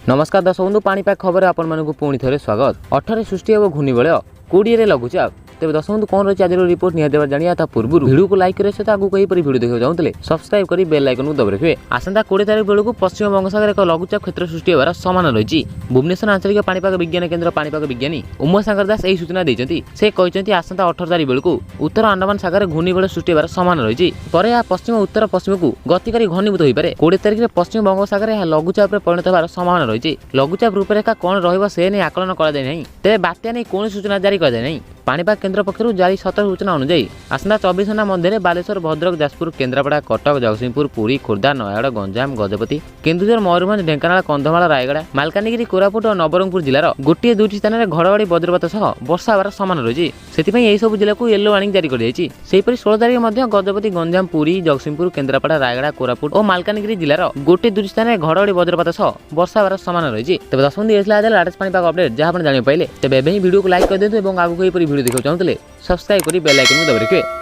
नमस्कार दर्शक बंधु पाणीपाग खबर आपण मानक पुणी थे स्वागत। 18 सृष्टि हे घूर्णिबलय 20 लघुचाप तेज दर्शक बंधु कौन रही आज रिपोर्ट निहाती जाना था पूर्व वीडियो को लाइक करे सहित आगे कहीपर वीडियो देखा चाहते सब्सक्राइब कर बेल आइकन को दबा रखिए। आसंता 20 तारिख बेलू पश्चिम बंगोपसागर एक लघुचाप क्षेत्र सृष्टि होवार समान रही। भुवनेश्वर आंचलिक पाणीपाग विज्ञान केन्द्र पाणीपाग विज्ञानी उमा सागर दास यही सूचना देते से कहते आसंता 18 तारिख बेलू उत्तर अंडमान सागर घूर्णिबलय सृष्टि होवार समान रही। पश्चिम उत्तर पश्चिम को गति कर घनीभूत हो पारे। 20 तारिख में पश्चिम बंगोपसागर यह लघुचाप परिणत होवार संभावना रही। लघुचाप रूपरेखा कौन रही आकलन कर तेज बात्या नहीं कौन सूचना जारी कर पाणीपाग केन्द्र पक्षर जारी सतर्क सूचना अनुଯାयी आसंता 24 घंटा मध्य बालेश्वर भद्रक जाजपुर केन्द्रापड़ा कटक जगतसिंहपुर पुरी खोर्धा नयागड़ गंजाम गजपति केन्दुझर मयूरभंज ढेंकानाल कंधमाल रायगड़ा मालकानगिरी कोरापुट और नवरंगपुर जिलार गोटे दुईटी स्थान में घड़घड़ी वज्रपात सह वर्षा होवार समान रही। से सब जिला को येलो वार्निंग जारी कर 16 तारिख में गजपति गंजाम पुरी जगतसिंहपुर केन्द्रापड़ा रायगड़ा कोरापुट और मालकानगिरी जिलार गोटे दुईटी स्थान में घड़घड़ी वज्रपात सह वर्षा होवार समान रही। तेज दर्शक बंधु लाटेस्ट पाणीपाग अपडेट जहाँ जान पाइले तेज वीडियो को लाइक कर दिखाँ आगे वीडियो देखा चाहते सब्सक्राइब कर बेल आइकन को दबा रखिए।